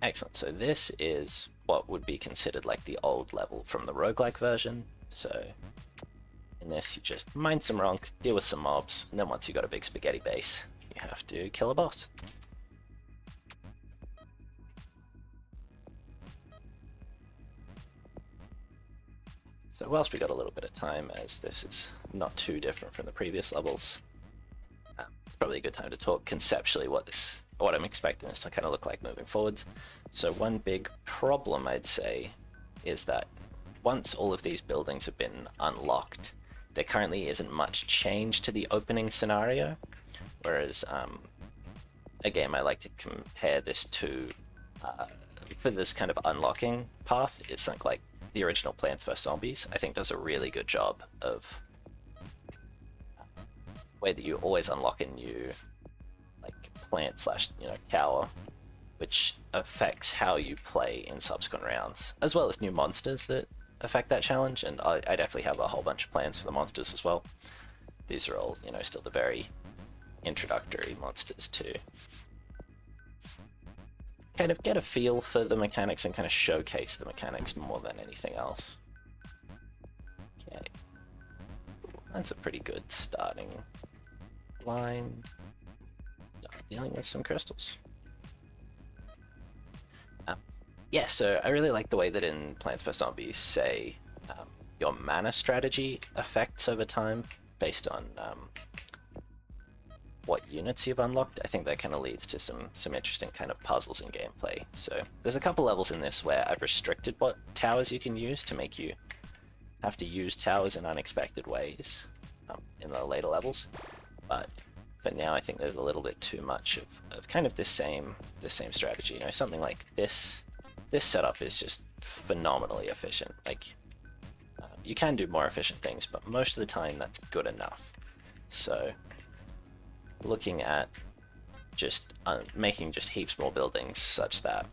Excellent. So this is what would be considered like the old level from the roguelike version. So in this, you just mine some ronk, deal with some mobs, and then once you've got a big spaghetti base, you have to kill a boss. So whilst we got a little bit of time, as this is not too different from the previous levels, it's probably a good time to talk conceptually what I'm expecting this to kind of look like moving forwards. So one big problem I'd say is that once all of these buildings have been unlocked, there currently isn't much change to the opening scenario. Whereas a game I like to compare this to for this kind of unlocking path is something like the original Plants vs Zombies. I think does a really good job of way that you always unlock a new like plant slash tower, which affects how you play in subsequent rounds, as well as new monsters that affect that challenge. And I definitely have a whole bunch of plans for the monsters as well. These are all still the very introductory monsters to kind of get a feel for the mechanics and kind of showcase the mechanics more than anything else. Okay, that's a pretty good starting line. Start dealing with some crystals. Yeah, so I really like the way that in Plants vs Zombies, say, your mana strategy affects over time based on what units you've unlocked. I think that kind of leads to some interesting kind of puzzles in gameplay. So there's a couple levels in this where I've restricted what towers you can use to make you have to use towers in unexpected ways in the later levels. But for now, I think there's a little bit too much of kind of this same strategy. Something like this setup is just phenomenally efficient. Like you can do more efficient things, but most of the time that's good enough. So looking at just making just heaps more buildings such that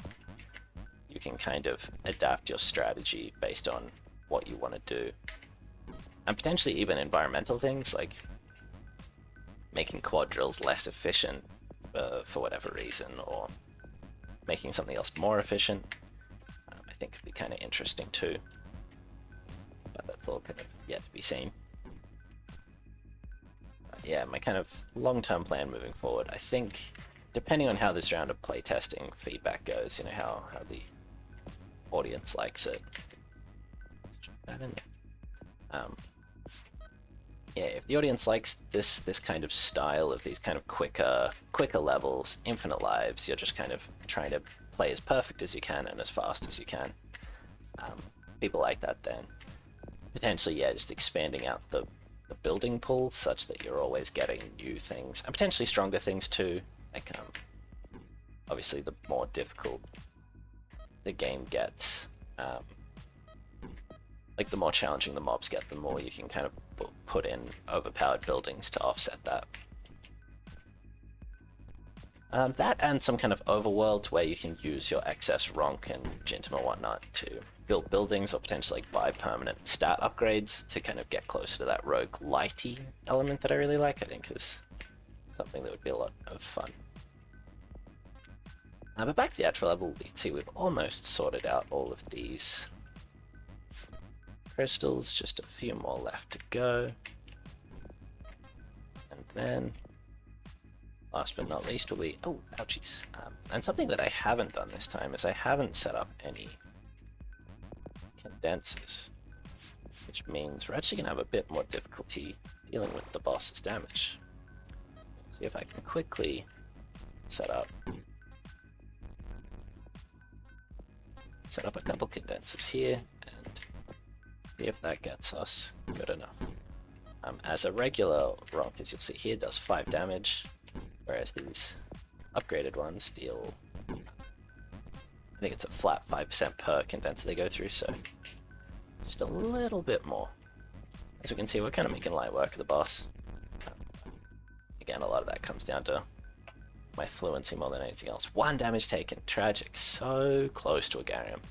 you can kind of adapt your strategy based on what you want to do, and potentially even environmental things like making quadrilles less efficient for whatever reason, or making something else more efficient, I think could be kind of interesting too. But that's all kind of yet to be seen. Yeah, my kind of long-term plan moving forward, I think, depending on how this round of playtesting feedback goes, how the audience likes it. Let's check that in there. Yeah, if the audience likes this kind of style of these kind of quicker levels, infinite lives, you're just kind of trying to play as perfect as you can and as fast as you can. People like that, then potentially, yeah, just expanding out the building pool such that you're always getting new things and potentially stronger things too. Like obviously the more difficult the game gets, like the more challenging the mobs get, the more you can kind of put in overpowered buildings to offset that. That and some kind of overworld where you can use your excess ronk and Jintum and whatnot to build buildings, or potentially like buy permanent stat upgrades to kind of get closer to that roguelite-y element that I really like. I think is something that would be a lot of fun. But back to the actual level, we can see we've almost sorted out all of these crystals, just a few more left to go. And then last but not least will be, oh, ouchies. And something that I haven't done this time is I haven't set up any condensers, which means we're actually going to have a bit more difficulty dealing with the boss's damage. Let's see if I can quickly set up a couple condensers here and see if that gets us good enough. As a regular ronk, as you'll see here, does 5 damage, whereas these upgraded ones deal, I think it's a flat 5% per condenser they go through, so just a little bit more. As we can see, we're kind of making light work of the boss. Again, a lot of that comes down to my fluency more than anything else. 1 damage taken, tragic, so close to a Garium.